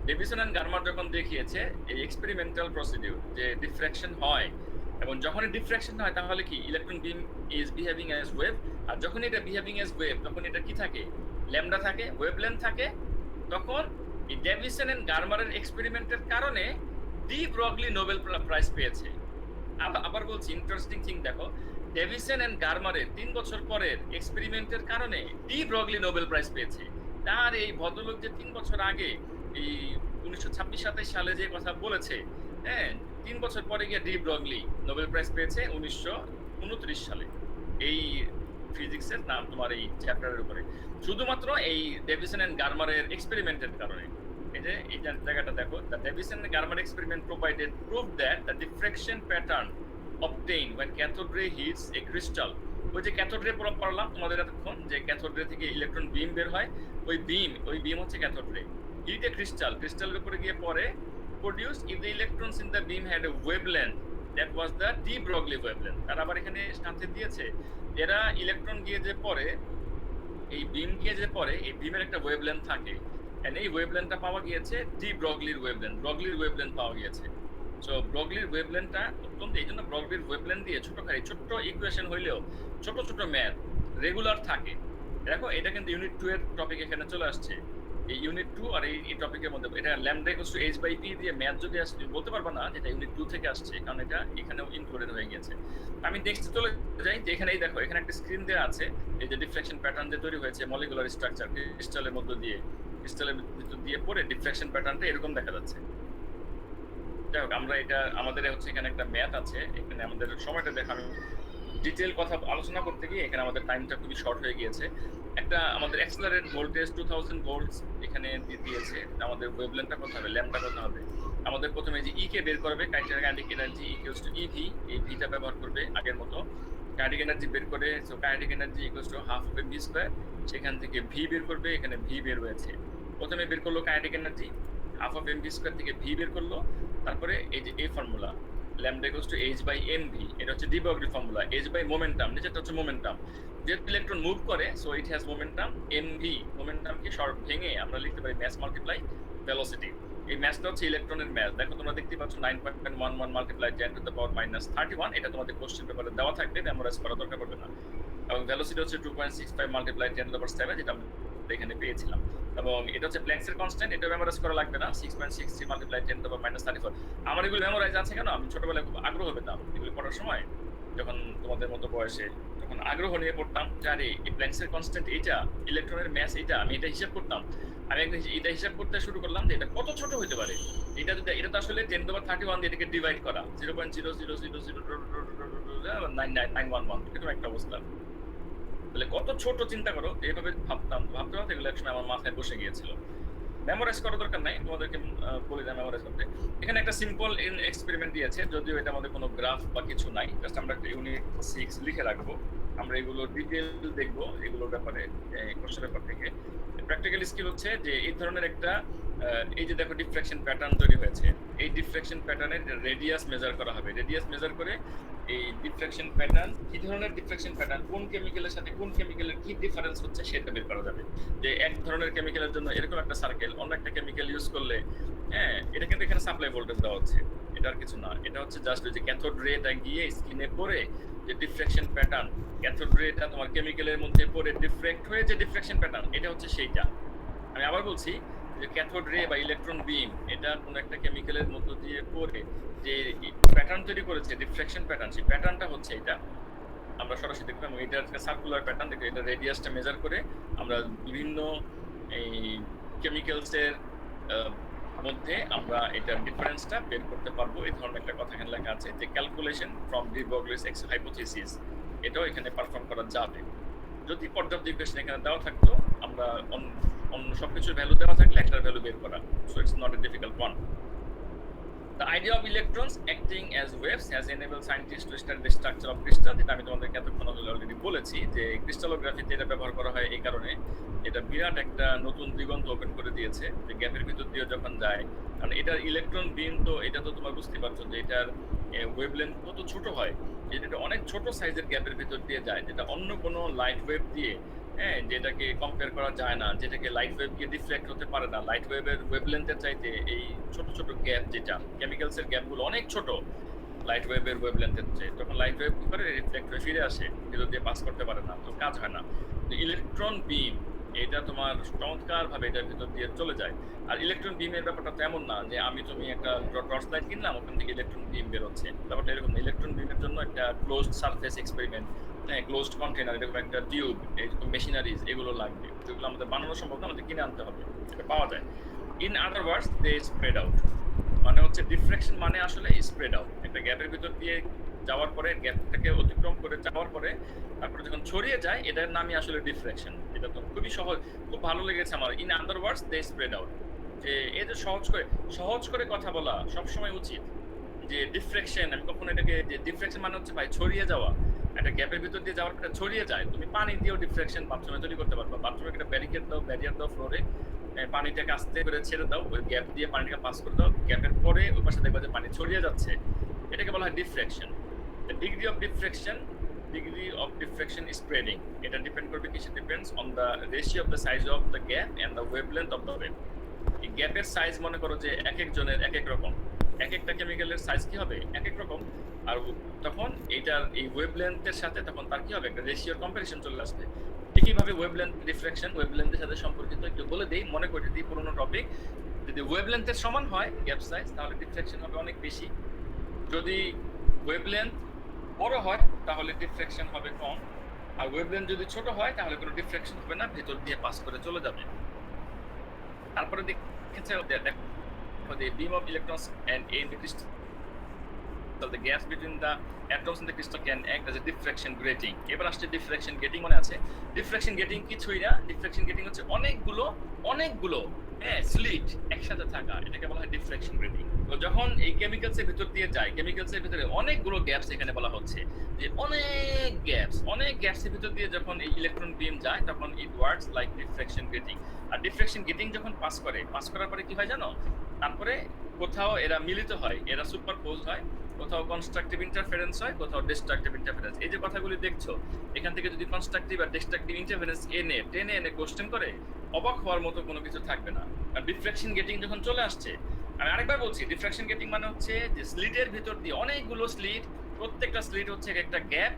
ডেভিসন এন্ড গার্মার যখন দেখিয়েছে এই এক্সপেরিমেন্টাল প্রসিডিউর যে ডিফ্র্যাকশন হয়, এবং যখনই ডিফ্র্যাকশন হয় তাহলে কি electron beam is behaving as wave, আর যখন এটা বিহেভিং অ্যাজ ওয়েভ তখন এটা কি থাকে, ল্যামডা থাকে, ওয়েভলেন্থ থাকে। তখন এই ডেভিসন এন্ড গার্মারের এক্সপেরিমেন্টের কারণে ডি ব্রগলি নোবেল প্রাইজ পেয়েছে। আবার বলছি, ইন্টারেস্টিং থিং দেখো, ডেভিসন এন্ড গার্মারের 3 বছর পরের এক্সপেরিমেন্টের কারণে ডি ব্রগলি নোবেল প্রাইজ পেয়েছে। তার এই ভদ্রলোক যে 3 বছর আগে এই 1926-27 সালে যে কথা বলেছে, হ্যাঁ, 3 বছর পরে গিয়ে ডি ব্রগলি নোবেল প্রাইজ পেয়েছে 1929 সালে এই ফিজিক্সের নাম তোমার এই চ্যাপ্টারের উপরে, শুধুমাত্র এই ডেভিসন এন্ড গার্মারের এক্সপেরিমেন্টের কারণে। এই যে এই জায়গাটা দেখো, the Davison and Garmer experiment provided proof that the diffraction pattern obtained when cathode ray hits a crystal, ওই যে ক্যাথোড রে পড়লাম তোমাদের এতক্ষণ, যে ক্যাথোড রে থেকে ইলেকট্রন বিম বের হয়, ওই বিম হচ্ছে ক্যাথোড রে, হিট এ ক্রিস্টালের উপরে গিয়ে পড়ে, produce if the electrons in the beam had a wavelength that was the de Broglie wavelength। তার আবার এখানে সাথে দিয়েছে এরা ইলেকট্রন গিয়ে যে পড়ে, এই বিম গিয়ে যে পড়ে, এই বিমের একটা ওয়েভলেন্থ থাকে, এন্ড এই ওয়েভলেন্থটা পাওয়া গিয়েছে ডি ব্রগলির ওয়েভলেন্থ পাওয়া গিয়েছে। সো ব্রগলির ওয়েভলেন্থটা অত্যন্ত, এই জন্য ব্রগলির ওয়েভলেন্থ দিয়ে ছোট্ট ইকুয়েশন হইলেও ছোট ম্যাথ রেগুলার থাকে। দেখো এটা কিন্তু ইউনিট 2 এর টপিক এখানে চলে আসছে। এই ইউনিট 2 আর এই টপিকের মধ্যে এটা ল্যামডা ইকুয়ালস টু h/p দিয়ে ম্যাথ যদি আসে বলতে পারবা না যেটা ইউনিট 2 থেকে আসছে, কারণ এটা এখানেও ইনক্লুডেড হয়ে গেছে। আমি নেক্সট চলে যাই, যে এখানেই দেখো এখানে একটা স্ক্রিন দেওয়া আছে, এই যে ডিফ্রাকশন প্যাটার্ন যে তৈরি হয়েছে মলিকুলার স্ট্রাকচার ক্রিস্টালের মধ্য দিয়ে, ক্রিস্টালের ভিতর দিয়ে পড়ে ডিফ্রাকশন প্যাটার্নটা এরকম দেখা যাচ্ছে। যাই হোক, আমরা এটা আমাদের হচ্ছে এখানে একটা ম্যাথ আছে, এখানে আমাদের সময়টা দেখা, আমি ডিটেইল কথা আলোচনা করতে গিয়ে এখানে আমাদের টাইমটা খুবই শর্ট হয়ে গিয়েছে। একটা আমাদের অ্যাক্সেলারেট ভোল্টেজ 2000 ভোল্টস এখানে দিয়েছে, আমাদের ওয়েভলেন্থটা কত হবে, ল্যাম্বডা কত হবে। আমাদের প্রথমে যে ই কে বের করবে, kinetic energy equals two EV, এই ভিটা ব্যবহার করবে আগের মতো। কাইনেটিক এনার্জি বের করে, so kinetic energy equals to half of M V square, সেখান থেকে ভি বের করবে, এখানে ভি বের হয়েছে। প্রথমে বের করলো kinetic energy, half of M V square থেকে ভি বের করলো, তারপরে এই যে এই formula lambda equals to h by mv, এটা হচ্ছে de Broglie formula, h by momentum, যেটা হচ্ছে মোমেন্টাম, যেহেতু ইলেকট্রন মুভ করে so it has momentum mv, মোমেন্টামকে শর্ট ভেঙে আমরা লিখতে পারি মাস মাল্টিপ্লাই ভেলোসিটি। এই মাসটা হচ্ছে ইলেকট্রনের মাস, দেখো তোমরা দেখতে পাচ্ছ 9.11 মাল্টিপ্লাই 10 টু দ্য পাওয়ার -31, এটা তোমাদের কোশ্চেন পেপারে দেওয়া থাকবে, মেমোরাইজ করা দরকার পড়বে না। এবং ভেলোসিটি হচ্ছে 2.65 মাল্টিপ্লাই 10 টু দ্য পাওয়ার 7, যেটা আমরা এখানে পেয়েছিলাম। এবং এটা হচ্ছে প্ল্যাঙ্কসের কনস্ট্যান্ট, এটা মেমোরাইজ করা লাগবে না, 6.63 মাল্টিপ্লাই 10 টু দ্য পাওয়ার -34। আমার এগুলো মেমোরাইজ আছে কেন, আমি ছোটবেলায় খুব আগ্রহ পেতাম এগুলো পড়ার সময়, যখন তোমাদের মতো বয়সে, তখন আগ্রহ নিয়ে পড়তাম যে আরে এই প্ল্যাঙ্কসের কনস্ট্যান্ট এইটা, ইলেকট্রনের মাস এইটা, আমি এটা হিসাব করতাম। আমি একদিন এটা হিসাব করতে শুরু করলাম যে এটা কত ছোট হতে পারে, এটা তো আসলে 10 টু দ্য পাওয়ার 31 দিয়ে এটাকে ডিভাইড করা, 0.0009911 এরকম একটা অবস্থা। তাহলে কত ছোট, চিন্তা করো, এইভাবে ভাবতে এগুলো একসময় আমার মাথায় বসে গিয়েছিল। মেমোরাইজ করার দরকার নাই, তোমাদেরকে বলে দেয় মেমোরাইজ করতে। এখানে একটা সিম্পল এক্সপেরিমেন্ট দিয়েছে, যদিও এটা আমাদের কোনো গ্রাফ বা কিছু নাই, জাস্ট আমরা একটা ইউনিট 6 লিখে রাখবো, আমরা এগুলো ডিটেইল দেখবো এগুলোর ব্যাপারে, কোশ্চেন পেপার থেকে। প্র্যাকটিক্যাল স্কিল হচ্ছে যে এই ধরনের একটা এই যে দেখো ডিফ্রাকশন প্যাটার্ন তৈরি হয়েছে, এই ডিফ্রাকশন প্যাটার্নের রেডিয়াস মেজার করা হবে, রেডিয়াস মেজার করে এই ডিফ্রাকশন প্যাটার্ন কি ধরনের ডিফ্রাকশন প্যাটার্ন, কোন কেমিক্যালের সাথে কোন কেমিক্যালের কি ডিফারেন্স হচ্ছে সেটা বের করা যাবে। যে এক ধরনের কেমিক্যালের জন্য এরকম একটা সার্কেল, অন্য একটা কেমিক্যাল ইউজ করলে, হ্যাঁ, এটা কিন্তু এখানে সাপ্লাই ভোল্টেজ দেওয়া হচ্ছে, এটা আর কিছু না, এটা হচ্ছে জাস্ট ওই যে ক্যাথোড রেটা গিয়ে স্কিনে পড়ে যে ডিফ্রাকশন প্যাটার্ন, ক্যাথোড রেটা তোমার কেমিক্যালের মধ্যে পড়ে ডিফ্রেক্ট হয়ে যে ডিফ্রাকশন প্যাটার্ন, এটা হচ্ছে সেইটা। আমি আবার বলছি যে ক্যাথোড রে বা ইলেকট্রন বিম, এটা কোন একটা কেমিক্যালের মধ্য দিয়ে পড়ে যে প্যাটার্ন তৈরি করেছে, ডিফ্রাকশন প্যাটার্ন, সেই প্যাটার্নটা হচ্ছে এটা। আমরা সরাসরি দেখলাম এটা একটা সার্কুলার প্যাটার্ন, দেখো এটা রেডিয়াসটা মেজার করে আমরা বিভিন্ন এই কেমিক্যালসের মধ্যে আমরা এটার ডিফারেন্সটা বের করতে পারবো। এই ধরনের একটা কথা এখানে লেখা আছে যে ক্যালকুলেশন ফ্রম ডি ব্রগলিস হাইপোথিসিস, এটাও এখানে পারফর্ম করা যাবে যদি পর্যাপ্ত ইকুয়েশন এখানে দেওয়া থাকতো, আমরা অন্য সবকিছুর ভ্যালু দেওয়া থাকলে একটার ভ্যালু বের করা, so it's not a difficult one. The idea of electrons acting as waves has enabled scientists to study the structure of crystal, যেটা আমি তোমাদেরকে এতক্ষণ অলরেডি বলেছি যে ক্রিস্টালোগ্রাফিতে এটা ব্যবহার করা হয় এই কারণে এটা বিরাট একটা নতুন দিগন্ত ওপেন করে দিয়েছে যে গ্যাপের ভিতর দিয়ে যখন যায়, কারণ এটার ইলেকট্রন বিম তো এটা তো তোমরা বুঝতে পারছো যে এটার ওয়েভলেন্থ কত ছোট হয়, এটা অনেক ছোট সাইজের গ্যাপের ভিতর দিয়ে যায়, যেটা অন্য কোনো লাইট ওয়েভ দিয়ে যেটাকে কম্পেয়ার করা যায় না, যেটাকে লাইট ওয়েভ দিয়ে ডিফ্লেক্ট হতে পারে না। লাইট ওয়েভের ওয়েভলেন্থের চাইতে এই ছোট ছোট গ্যাপ, যেটা কেমিক্যালসের গ্যাপগুলো অনেক ছোট লাইট ওয়েভের ওয়েভলেন্থের চেয়ে, তখন লাইট ওয়েভ কি করে রিফ্লেক্ট হয়ে ফিরে আসে, ভিতর দিয়ে পাস করতে পারে না, তো কাজ হয় না। ইলেকট্রন বিম এটা তোমার চমৎকার ভাবে এটার ভিতর দিয়ে চলে যায়। আর ইলেকট্রন বিমের ব্যাপারটা তো এমন না যে আমি তুমি একটা টর্চ লাইট কিনলাম ওখান থেকে ইলেকট্রন বিম বেরোচ্ছে, ব্যাপারটা এরকম। ইলেকট্রন বিমের জন্য একটা closed surface experiment, closed container, এরকম একটা টিউব, এরকম মেশিনারিজ এগুলো লাগবে, যেগুলো আমাদের বানানো সম্ভব না, আমাদের কিনে আনতে হবে, এটা পাওয়া যায়। In other words they spread out, মানে হচ্ছে ডিফ্রেকশন মানে আসলে স্প্রেড আউট, একটা গ্যাপের ভিতর দিয়ে যাওয়ার পরে গ্যাপটাকে অতিক্রম করে যাওয়ার পরে তারপরে যখন ছড়িয়ে যায় এটার নামই আসলে ডিফ্রেকশন। এটা তো খুবই সহজ, খুব ভালো লেগেছে আমার। In other words they spread out, যে এই যে সহজ করে কথা বলা সবসময় উচিত। যে ডিফ্রেকশন, আমি কখনো এটাকে, যে ডিফ্রেকশন মানে হচ্ছে ভাই ছড়িয়ে যাওয়া, একটা গ্যাপের ভিতর দিয়ে যাওয়ার পরে ছড়িয়ে যায়। তুমি পানি দিয়েও ডিফ্রেকশন বাথরুমে তৈরি করতে পারবা, বাথরুমে একটা ব্যারিকেড দাও, ব্যারিয়ার দাও ফ্লোরে, পানিটাকে আস্তে করে ছেড়ে দাও, ওই গ্যাপ দিয়ে পানিটাকে পাস করে দাও, গ্যাপের পরে ওই পাশে দেখবা যে পানি ছড়িয়ে যাচ্ছে, এটাকে বলা হয় diffraction. The degree of diffraction is spreading. এটা ডিপেন্ড করবে কিসে? Depends on the ratio of the size of the gap and the wavelength of the wave. এই গ্যাপের সাইজ মনে করো যে এক একজনের এক এক রকম, এক একটা কেমিক্যালের সাইজ কি হবে এক এক রকম, আর তখন এইটার এই ওয়েভলেন্থের সাথে তখন তার কি হবে একটা রেশিওর কম্পারিজন চলে আসবে। একইভাবে ওয়েভলেন্থ ডিফ্রাকশন ওয়েভলেন্থের সাথে সম্পর্কিত, একটু বলে দেই, মনে করে দিই পুরোনো টপিক। যদি ওয়েভলেন্থের সমান হয় গ্যাপ সাইজ তাহলে ডিফ্রাকশন হবে অনেক বেশি, যদি ওয়েভলেন্থ বড় হয় তাহলে ডিফ্রাকশন হবে কম, আর ওয়েভলেন্থ যদি ছোট হয় তাহলে কোনো ডিফ্রাকশন হবে না, ভেতর দিয়ে পাস করে চলে যাবে। তারপরে দেখেছে the beam of electrons and in the crystal, the gas between the atoms in the crystal can act as a diffraction grating. এবার আসছে ডিফ্রাকশন গেটিং, মনে আছে? ডিফ্রাকশন গেটিং কিছুই না, ডিফ্রাকশন গেটিং হচ্ছে অনেকগুলো স্লিট একসাথে থাকা, এটাকে বলা হয় ডিফ্রাকশন গ্রেটিং। তো যখন এই কেমিক্যালসের ভিতর দিয়ে যায়, কেমিক্যালসের ভিতরে অনেকগুলো গ্যাপস, এখানে বলা হচ্ছে যে অনেক গ্যাপসের ভিতর দিয়ে যখন এই ইলেকট্রন বিম যায় তখন it works like diffraction grating. আর ডিফ্রাকশন গেটিং যখন পাস করার পরে কি হয় জানো? তারপরে কোথাও এরা মিলিত হয়, এরা সুপারপোজ হয়, কোথাও কনস্ট্রাকটিভ ইন্টারফারেন্স হয়, কোথাও ডিস্ট্রাকটিভ ইন্টারফারেন্স। এই যে কথাগুলি দেখছো এখান থেকে যদি কনস্ট্রাকটিভ আর ডিস্ট্রাকটিভ ইন্টারফারেন্স টেনে এনে কোশ্চেন করে অবাক হওয়ার মতো কোনো কিছু থাকবে না। আর ডিফ্রাকশন গেটিং যখন চলে আসছে, আমি আরেকবার বলছি, ডিফ্রাকশন গেটিং মানে হচ্ছে যে স্লিটের ভিতর দিয়ে অনেকগুলো স্লিট, প্রত্যেকটা স্লিট হচ্ছে একটা গ্যাপ,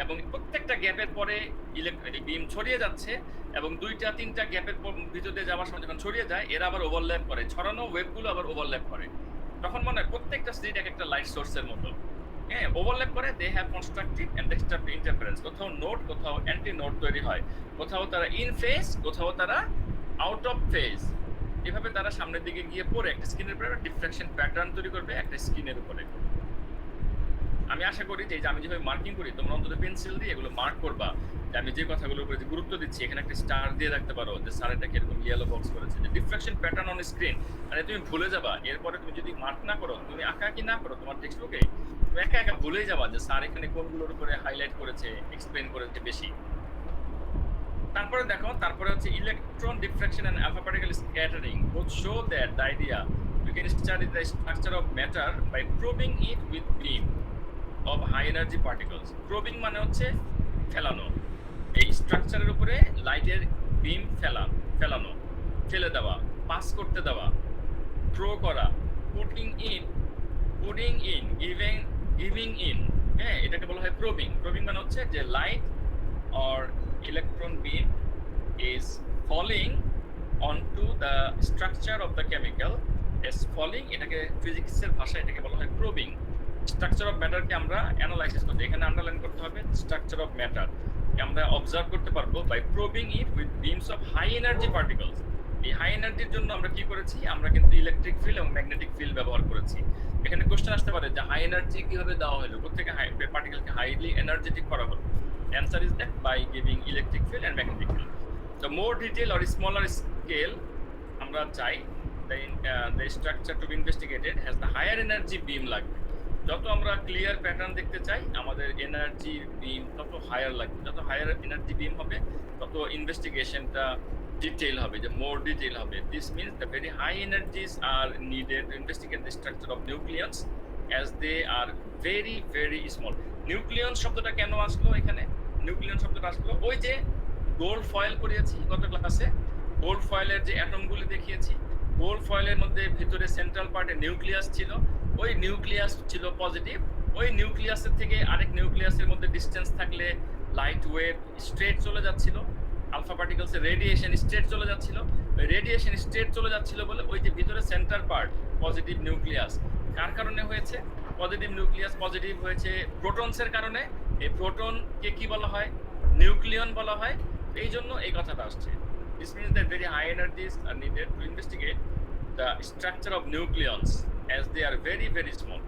এবং প্রত্যেকটা গ্যাপের পরে ইলেকট্রিক বিম ছড়িয়ে যাচ্ছে, এবং 2-3টা গ্যাপের ভিতর দিয়ে যাওয়ার সময় যখন ছড়িয়ে যায় এরা আবার ওভারল্যাপ করে, ছড়ানো ওয়েভগুলো আবার ওভারল্যাপ করে, তখন মনে হয় প্রত্যেকটা স্লিট একটা লাইট সোর্সের মতো ওভারল্যাপ করে। They have constructive and destructive interference, কোথাও নোড কোথাও অ্যান্টি নোড তৈরি হয়, কোথাও তারা ইন ফেজ কোথাও তারা আউট অফ ফেজ, এভাবে তারা সামনের দিকে গিয়ে পড়ে একটা স্কিনের উপরে ডিফ্রাকশন প্যাটার্ন তৈরি করবে একটা স্কিনের উপরে। আমি আশা করি যে আমি যেভাবে মার্কিং করি তোমরা অন্তত পেন্সিল দিয়ে এগুলো মার্ক করবা, যে আমি যে কথাগুলোর উপরে গুরুত্ব দিচ্ছি এখানে একটা স্টার দিয়ে রাখতে পারো, যে স্যার এটা কিরকম ইয়েলো বক্স করেছে, যে ডিফ্রাকশন প্যাটার্ন অন স্ক্রিন, মানে তুমি ভুলে যাবা। এরপরে তুমি যদি মার্ক না করো, তুমি আঁকাআঁকি না করো তোমার টেক্সট বুকে, তুমি একা ভুলেই যাবা যে স্যার এখানে কোনগুলোর উপরে হাইলাইট করেছে, এক্সপ্লেন করেছে বেশি। তারপরে দেখো, তারপরে হচ্ছে electron diffraction and alpha particle scattering both show that the idea you can study the structure of matter by probing it with beam of high energy particles. Probing মানে হচ্ছে ফেলানো, এই স্ট্রাকচারের উপরে লাইটের বিম ফেলানো, ফেলে দেওয়া, পাস করতে দেওয়া, থ্রো করা, পুটিং ইন, গিভিং ইন, এটাকে বলা হয় প্রবিং। প্রবিং মানে হচ্ছে যে light or electron beam is falling onto the structure of the chemical, is falling, এটাকে ফিজিক্সের ভাষায় এটাকে বলা হয় প্রবিং। স্ট্রাকচার অফ ম্যাটারকে আমরা অ্যানালাইসিস করতে, এখানে আন্ডারলাইন করতে হবে স্ট্রাকচার অফ ম্যাটার, আমরা অবজার্ভ করতে পারবো by probing it with beams of high energy particles. এই হাই এনার্জির জন্য আমরা কি করেছি? আমরা কিন্তু ইলেকট্রিক ফিল্ড এবং ম্যাগনেটিক ফিল্ড ব্যবহার করেছি। এখানে কোশ্চেন আসতে পারে যে হাই এনার্জি কিভাবে দেওয়া হলো, কোথেকে পার্টিকেলকে হাইলি এনার্জেটিক করা হলো? Answer is that by giving electric field and magnetic field. The more detail or smaller scale আমরা চাই, the structure to be investigated has the higher energy beam লাগবে। যত আমরা ক্লিয়ার প্যাটার্ন দেখতে চাই, আমাদের এনার্জি বিম তত হায়ার লাগবে। যত হায়ার এনার্জি বিম হবে, তত ইনভেস্টিগেশনটা ডিটেইল হবে, যে মোর ডিটেইল হবে। This means the very high energies are needed to investigate the structure of nucleons as they are very, very small. Nucleon শব্দটা কেন আসলো এখানে? নিউক্লিয়ন শব্দটা আসলো ওই যে গোল্ড ফয়েল করিয়েছি গত ক্লাসে। গোল্ড ফয়েলের যে অ্যাটমগুলি দেখিয়েছি, গোল্ড ফয়েলের মধ্যে ভিতরে সেন্ট্রাল পার্টে নিউক্লিয়াস ছিল। ওই নিউক্লিয়াস ছিল পজিটিভ। ওই নিউক্লিয়াসের থেকে আরেক নিউক্লিয়াসের মধ্যে ডিসটেন্স থাকলে লাইট ওয়েভ স্ট্রেট চলে যাচ্ছিল। আলফা পার্টিকেলসের রেডিয়েশন স্ট্রেট চলে যাচ্ছিল। ওই রেডিয়েশন স্ট্রেট চলে যাচ্ছিল বলে ওই যে ভিতরে সেন্টার পার্ট পজিটিভ নিউক্লিয়াস কার কারণে হয়েছে? পজিটিভ নিউক্লিয়াস পজিটিভ হয়েছে প্রোটনসের কারণে। এই প্রোটনকে কি বলা হয়? নিউক্লিয়ন বলা হয়। এই জন্য এই কথাটা আসছে। This means that very high energies are needed to investigate the structure of nucleons as they are very, very small.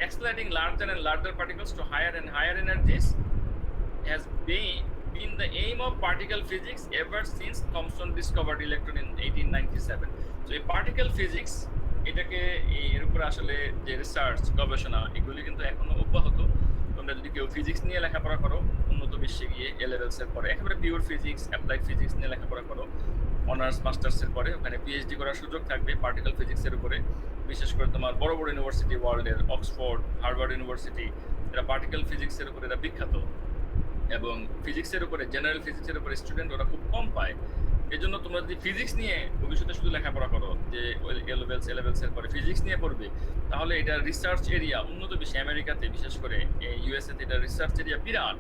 Accelerating larger and larger particles to higher and higher energies has been the aim of particle physics ever since Thomson discovered electron in 1897. So এই particle physics এটাকে এর উপর আসলে যে research গবেষণা এগুলি কিন্তু এখনো অব্যাহত। তোমরা যদি কেউ ফিজিক্স নিয়ে লেখাপড়া করো, উন্নত বিশ্বে গিয়ে এ লেভেলস এর পরে একেবারে পিওর ফিজিক্স, অ্যাপ্লাইড ফিজিক্স নিয়ে লেখাপড়া করো, অনার্স মাস্টার্স এর পরে ওখানে পিএইচডি করার সুযোগ থাকবে পার্টিকেল ফিজিক্স এর উপরে। বিশেষ করে তোমার বড় বড় ইউনিভার্সিটি ওয়ার্ল্ডের, অক্সফোর্ড, হার্ভার্ড ইউনিভার্সিটি, এরা পার্টিকেল ফিজিক্স এর উপরে এরা বিখ্যাত। এবং ফিজিক্সের উপরে, জেনারেল ফিজিক্সের উপরে স্টুডেন্ট ওরা খুব কম পায়। এই জন্য তোমরা যদি ফিজিক্স নিয়ে ভবিষ্যতে শুধু লেখাপড়া করো, যে এ লেভেলস এর পরে ফিজিক্স নিয়ে পড়বে, তাহলে এটা রিসার্চ এরিয়া উন্নত বিশ্বে আমেরিকাতে, বিশেষ করে ইউএসএ তে এটা রিসার্চ এরিয়া বিরাট।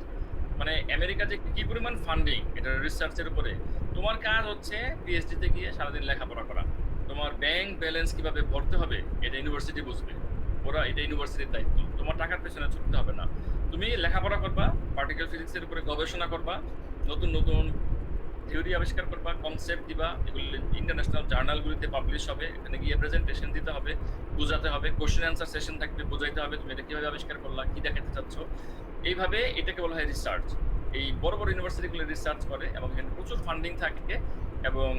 মানে আমেরিকা যে কি পরিমাণ ফান্ডিং এটা রিসার্চের উপরে। তোমার কাজ হচ্ছে পিএইচডি তে গিয়ে সারাদিন লেখাপড়া করা। তোমার ব্যাংক ব্যালেন্স কিভাবে ভরতে হবে এটা ইউনিভার্সিটি বুঝবে, ওরা এটা ইউনিভার্সিটির দায়িত্ব। তোমার টাকার পেছনে ছুটতে হবে না। তুমি লেখাপড়া করবা, পার্টিকেল ফিজিক্সের উপরে গবেষণা করবা, নতুন নতুন থিওরি আবিষ্কার করবা, কনসেপ্ট দিবা, এগুলি ইন্টারন্যাশনাল জার্নালগুলিতে পাবলিশ হবে। এখানে গিয়ে প্রেজেন্টেশন দিতে হবে, বোঝাতে হবে, কোশ্চেন অ্যান্সার সেশন থাকবে, বোঝাইতে হবে তুমি এটা কিভাবে আবিষ্কার করলা, কি দেখাতে চাচ্ছ। এইভাবে এটাকে বলা হয় রিসার্চ। এই বড় বড় ইউনিভার্সিটিগুলো রিসার্চ করে এবং এখানে প্রচুর ফান্ডিং থাকে এবং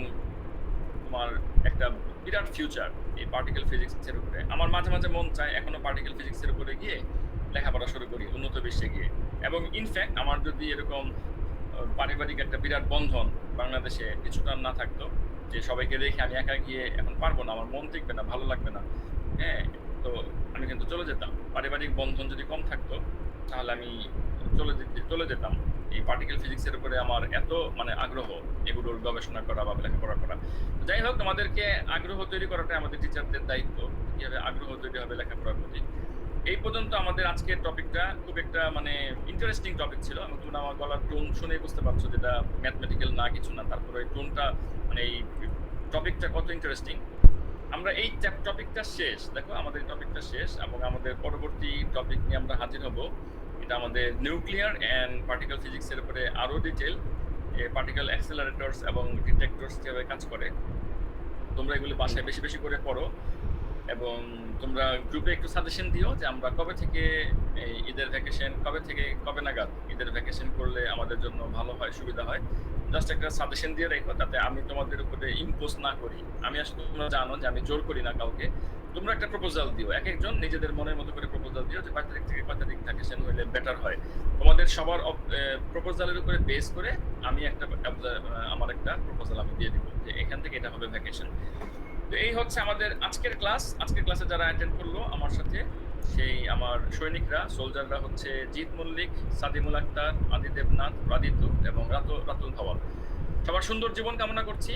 তোমার একটা বিরাট ফিউচার এই পার্টিকেল ফিজিক্সের উপরে। আমার মাঝে মাঝে মন চায় এখনো পার্টিকেল ফিজিক্সের উপরে গিয়ে লেখাপড়া শুরু করি উন্নত বিশ্বে গিয়ে। এবং ইনফ্যাক্ট আমার যদি এরকম পারিবারিক একটা বিরাট বন্ধন বাংলাদেশে কিছুটা না থাকতো, যে সবাইকে রেখে আমি একা গিয়ে এখন পারবো না, আমার মন টিকবে না, ভালো লাগবে না, হ্যাঁ, তো আমি কিন্তু চলে যেতাম। পারিবারিক বন্ধন যদি কম থাকতো তাহলে আমি চলে যেতাম। এই পার্টিকেল ফিজিক্সের উপরে আমার এত মানে আগ্রহ, এগুলোর গবেষণা করা বা লেখাপড়া করা। যাই হোক, তোমাদেরকে আগ্রহ তৈরি করাটা আমাদের টিচারদের দায়িত্ব, কিভাবে আগ্রহ তৈরি হবে লেখাপড়ার প্রতি। এই পর্যন্ত আমাদের আজকের টপিকটা খুব একটা মানে ইন্টারেস্টিং টপিক ছিল। এবং তোমরা আমার গলার টোন শুনেই বুঝতে পারছো যেটা ম্যাথমেটিক্যাল না কিছু না, তারপরে এই টোনটা মানে এই টপিকটা কত ইন্টারেস্টিং। আমরা এই টপিকটা শেষ, দেখো আমাদের টপিকটা শেষ এবং আমাদের পরবর্তী টপিক নিয়ে আমরা হাজির হব। এটা আমাদের নিউক্লিয়ার অ্যান্ড পার্টিকেল ফিজিক্সের উপরে আরো ডিটেল, পার্টিকেল অ্যাক্সেলারেটরস এবং ডিটেক্টরস কিভাবে কাজ করে। তোমরা এগুলো বাসায় বেশি বেশি করে পড়ো এবং তোমরা গ্রুপে একটু সাজেশন দিও যে আমরা কবে থেকে এই ঈদের ভ্যাকেশন, কবে নাগাদ ঈদের ভ্যাকেশন করলে আমাদের জন্য ভালো হয়, সুবিধা হয়। জাস্ট একটা সাজেশন দিয়ে রেখো, তাতে আমি তোমাদের উপরে ইম্পোজ না করি। আমি আসলে তোমরা জানো যে আমি জোর করি না কাউকে। তোমরা একটা প্রপোজাল দিও, এক একজন নিজেদের মনের মতো করে প্রপোজাল দিও যে 5 তারিখ থেকে কত তারিখ ভ্যাকেশন হলে বেটার হয়। তোমাদের সবার প্রপোজালের উপরে বেস করে আমি আমার একটা প্রপোজাল আমি দিয়ে দিব যে এখান থেকে এটা হবে ভ্যাকেশন। তো এই হচ্ছে আমাদের আজকের ক্লাস। আজকের ক্লাসে যারা অ্যাটেন্ড করলো আমার সাথে, সেই আমার সৈনিকরা, সোলজাররা হচ্ছে জিৎ মল্লিক, সাদিমুল আক্তার, আদি দেবনাথ, রাদিতু এবং রাতুল ধাওয়াল। সবার সুন্দর জীবন কামনা করছি।